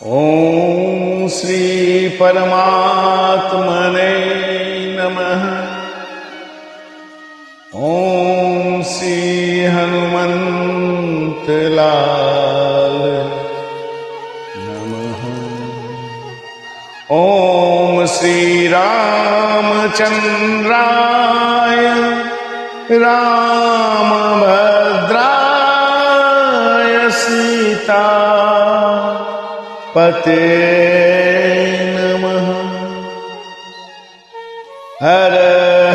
ओम श्री परमात्मने नमः। ओम श्री हनुमंत लाल नमः। ओम श्री रामचंद्राय रामभद्राय सीता पते नमः। हर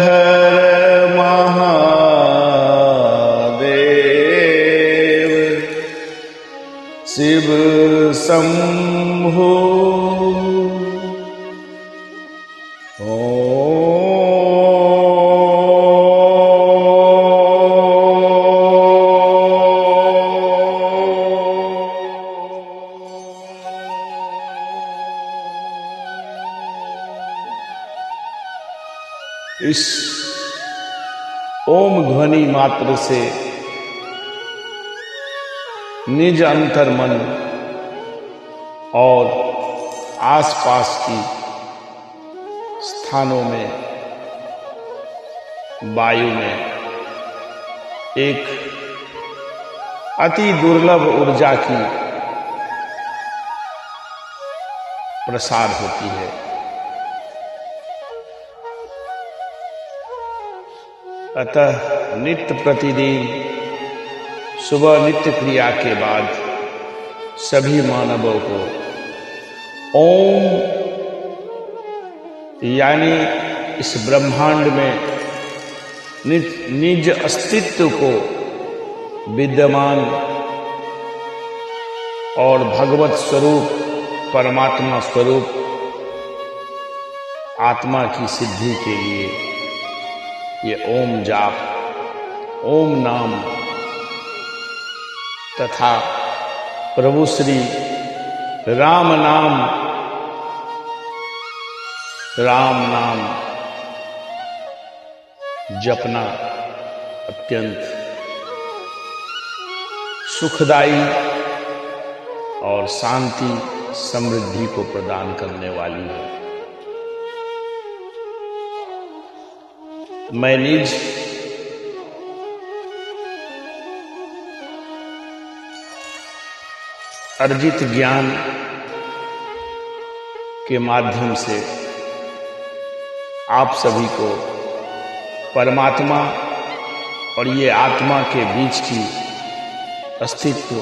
हर महादेव शिव शंभो। इस ओम ध्वनि मात्र से निज अंतर्मन और आसपास की स्थानों में वायु में एक अति दुर्लभ ऊर्जा की प्रसार होती है। अतः नित्य प्रतिदिन सुबह नित्य क्रिया के बाद सभी मानवों को ओम यानी इस ब्रह्मांड में निज अस्तित्व को विद्यमान और भगवत स्वरूप परमात्मा स्वरूप आत्मा की सिद्धि के लिए ये ओम जाप, ओम नाम तथा प्रभु श्री राम नाम जपना अत्यंत सुखदायी और शांति समृद्धि को प्रदान करने वाली है। मैं निज अर्जित ज्ञान के माध्यम से आप सभी को परमात्मा और ये आत्मा के बीच की अस्तित्व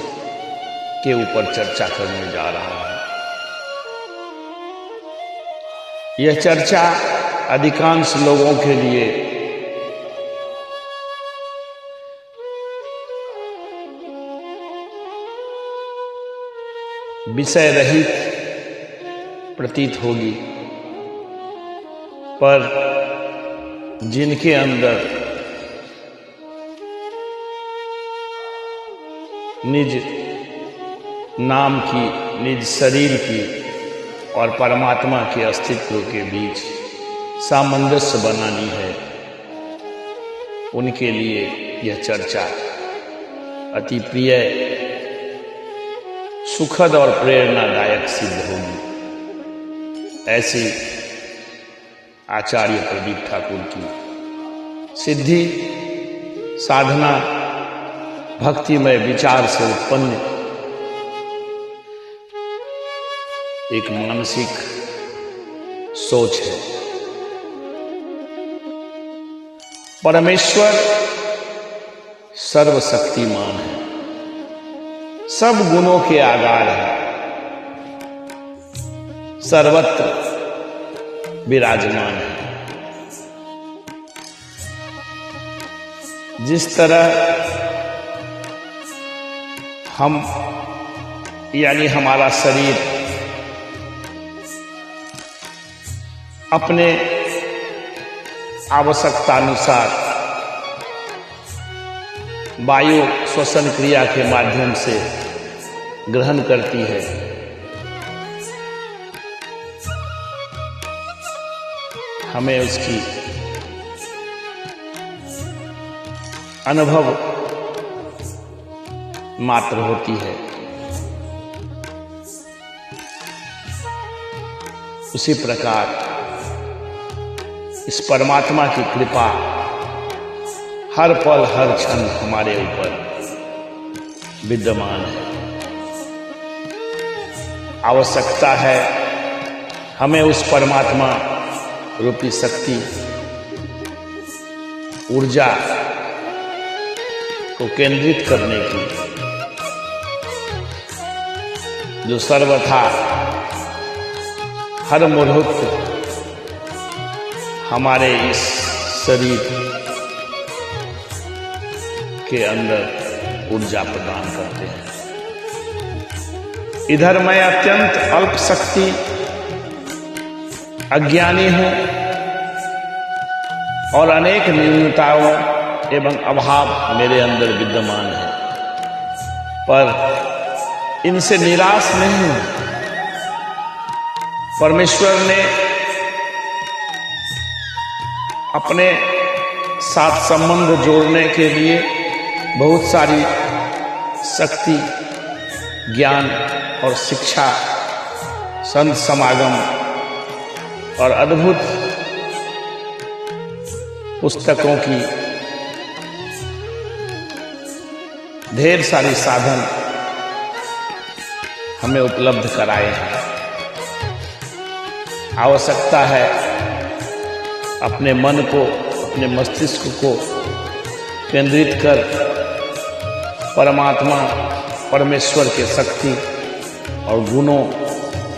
के ऊपर चर्चा करने जा रहा हूं। यह चर्चा अधिकांश लोगों के लिए विषय रहित प्रतीत होगी, पर जिनके अंदर निज नाम की, निज शरीर की और परमात्मा के अस्तित्व के बीच सामंजस्य बनानी है, उनके लिए यह चर्चा अति प्रिय, सुखद और प्रेरणादायक सिद्ध होगी। ऐसी आचार्य प्रदीप ठाकुर की सिद्धि साधना भक्तिमय विचार से उत्पन्न एक मानसिक सोच है। परमेश्वर सर्वशक्तिमान है, सब गुणों के आधार है, सर्वत्र विराजमान है। जिस तरह हम यानी हमारा शरीर अपने आवश्यकतानुसार वायु श्वसन क्रिया के माध्यम से ग्रहण करती है, हमें उसकी अनुभव मात्र होती है। उसी प्रकार इस परमात्मा की कृपा हर पल हर क्षण हमारे ऊपर विद्यमान है। आवश्यकता है हमें उस परमात्मा रूपी शक्ति ऊर्जा को केंद्रित करने की, जो सर्वथा हर मुहूर्त हमारे इस शरीर के अंदर ऊर्जा प्रदान करते हैं। इधर मैं अत्यंत अल्प शक्ति अज्ञानी हूं और अनेक न्यूनताओं एवं अभाव मेरे अंदर विद्यमान है, पर इनसे निराश नहीं हूं। परमेश्वर ने अपने साथ संबंध जोड़ने के लिए बहुत सारी शक्ति, ज्ञान और शिक्षा, संत समागम और अद्भुत पुस्तकों की ढेर सारी साधन हमें उपलब्ध कराए हैं। आवश्यकता है अपने मन को, अपने मस्तिष्क को केंद्रित कर परमात्मा परमेश्वर के शक्ति और गुणों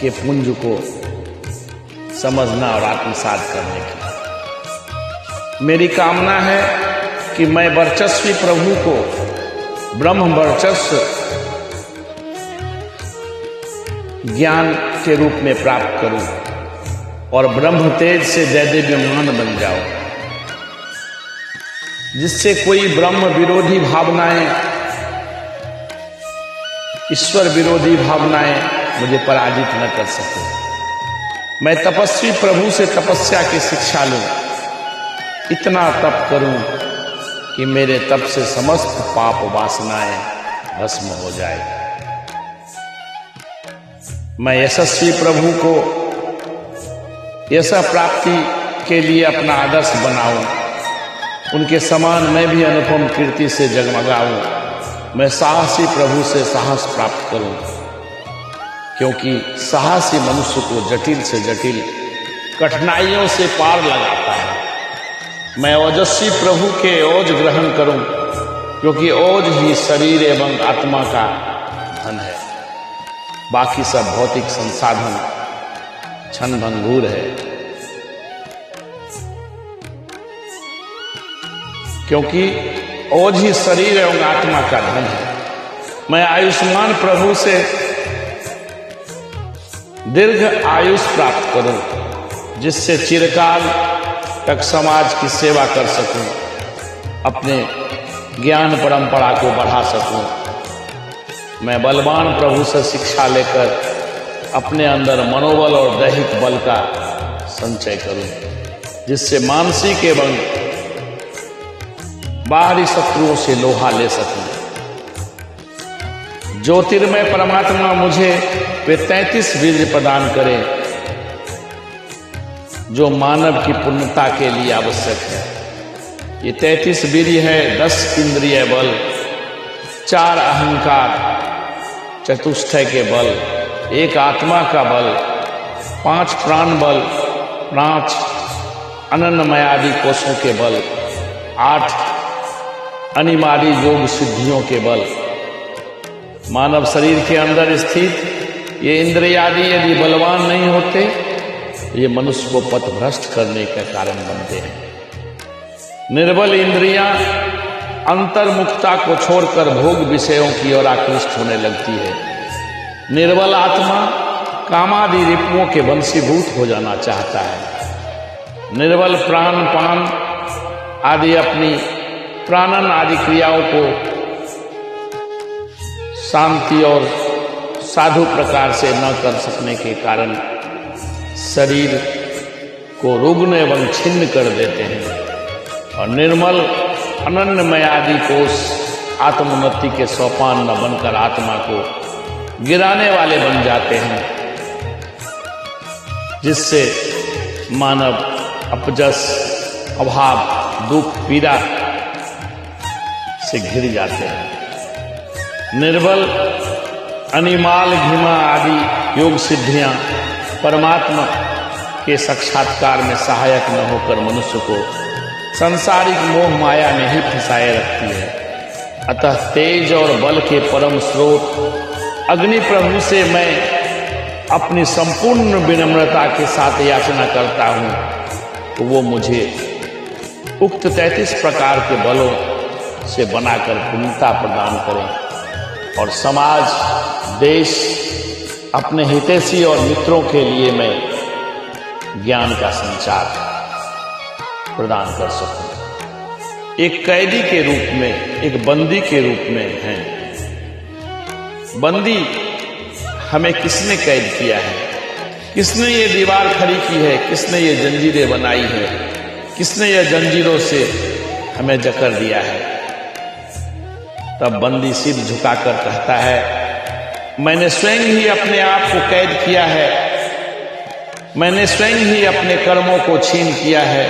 के पुंज को समझना और आत्मसात करने की मेरी कामना है कि मैं वर्चस्वी प्रभु को ब्रह्म वर्चस्व ज्ञान के रूप में प्राप्त करूं और ब्रह्म तेज से जयदेव्यमान बन जाओ, जिससे कोई ब्रह्म विरोधी भावनाएं, ईश्वर विरोधी भावनाएं मुझे पराजित न कर सके। मैं तपस्वी प्रभु से तपस्या की शिक्षा लूं, इतना तप करूं कि मेरे तप से समस्त पाप वासनाएं भस्म हो जाए। मैं यशस्वी प्रभु को यशा प्राप्ति के लिए अपना आदर्श बनाऊं, उनके समान मैं भी अनुपम कीर्ति से जगमगाऊं। मैं साहसी प्रभु से साहस प्राप्त करूं, क्योंकि साहसी मनुष्य को जटिल से जटिल कठिनाइयों से पार लगाता है। मैं ओजस्वी प्रभु के ओज ग्रहण करूं, क्योंकि ओज ही शरीर एवं आत्मा का धन है। बाकी सब भौतिक संसाधन क्षणभंगुर है, क्योंकि ओज ही शरीर एवं आत्मा का धन है। मैं आयुष्मान प्रभु से दीर्घ आयुष प्राप्त करूं, जिससे चिरकाल तक समाज की सेवा कर सकूं, अपने ज्ञान परंपरा को बढ़ा सकूं। मैं बलवान प्रभु से शिक्षा लेकर अपने अंदर मनोबल और दैहिक बल का संचय करूं, जिससे मानसिक एवं बाहरी शत्रुओं से लोहा ले सकूं। ज्योतिर्मय परमात्मा मुझे वे 33 वीर्य प्रदान करें, जो मानव की पूर्णता के लिए आवश्यक है। ये 33 वीर्य है: 10 इंद्रिय बल, 4 अहंकार चतुष्टय के बल, 1 आत्मा का बल, 5 प्राण बल, 5 अनन्नमयादि कोशों के बल, 8 अनिमादी योग सिद्धियों के बल। मानव शरीर के अंदर स्थित ये इंद्रियादि यदि बलवान नहीं होते, ये मनुष्य को पथभ्रष्ट करने का कारण बनते हैं। निर्बल इंद्रियां अंतर्मुखता को छोड़कर भोग विषयों की ओर आकृष्ट होने लगती है। निर्बल आत्मा कामादि रिपुओं के वंशीभूत हो जाना चाहता है। निर्बल प्राण पान आदि अपनी प्राणन आदि क्रियाओं को शांति और साधु प्रकार से न कर सकने के कारण शरीर को रुग्ण एवं छिन्न कर देते हैं, और निर्मल अनन्यमयादि कोष आत्मोन्नति के सोपान न बनकर आत्मा को गिराने वाले बन जाते हैं, जिससे मानव अपजस, अभाव, दुख, पीड़ा से घिर जाते हैं। निर्बल, अनिमाल, घिमा आदि योग सिद्धियां परमात्मा के साक्षात्कार में सहायक न होकर मनुष्य को सांसारिक मोह माया में ही फंसाए रखती है। अतः तेज और बल के परम स्रोत अग्नि प्रभु से मैं अपनी संपूर्ण विनम्रता के साथ याचना करता हूं तो वो मुझे उक्त 33 प्रकार के बलों से बनाकर पूर्णता प्रदान करें और समाज, देश, अपने हितैषी और मित्रों के लिए मैं ज्ञान का संचार प्रदान कर सकूं। एक कैदी के रूप में, एक बंदी के रूप में हैं। बंदी हमें किसने कैद किया है? किसने ये दीवार खड़ी की है? किसने ये जंजीरें बनाई है? किसने ये जंजीरों से हमें जकड़ दिया है? तब बंदी सिर झुकाकर कहता है, मैंने स्वयं ही अपने आप को कैद किया है, मैंने स्वयं ही अपने कर्मों को छीन किया है।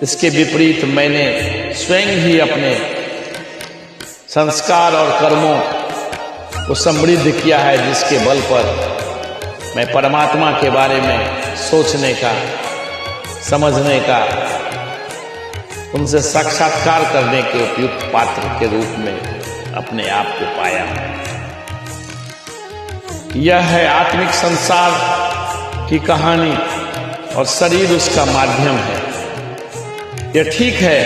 इसके विपरीत मैंने स्वयं ही अपने संस्कार और कर्मों को समृद्ध किया है, जिसके बल पर मैं परमात्मा के बारे में सोचने का, समझने का, उनसे साक्षात्कार करने के उपयुक्त पात्र के रूप में अपने आप को पाया। यह है आत्मिक संसार की कहानी और शरीर उसका माध्यम है। यह ठीक है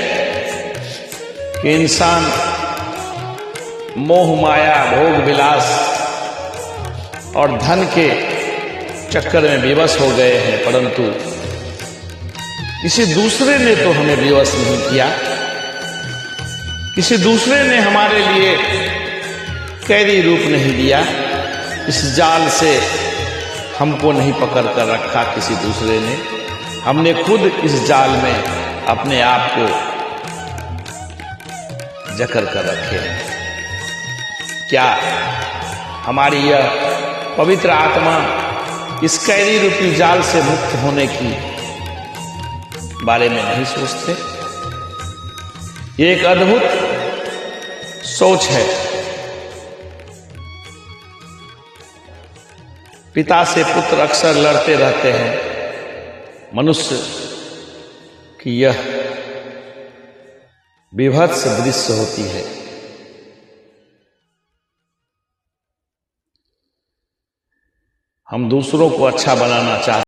कि इंसान मोह माया, भोग विलास और धन के चक्कर में विवश हो गए हैं, परंतु किसी दूसरे ने तो हमें विवश नहीं किया। किसी दूसरे ने हमारे लिए कैदी रूप नहीं दिया। इस जाल से हमको नहीं पकड़ कर रखा किसी दूसरे ने। हमने खुद इस जाल में अपने आप को जकड़ कर रखे हैं। क्या हमारी यह पवित्र आत्मा इस कैदी रूपी जाल से मुक्त होने की बारे में नहीं सोचते? ये एक अद्भुत सोच है। पिता से पुत्र अक्सर लड़ते रहते हैं। मनुष्य की यह विभत्स दृश्य होती है। हम दूसरों को अच्छा बनाना चाहते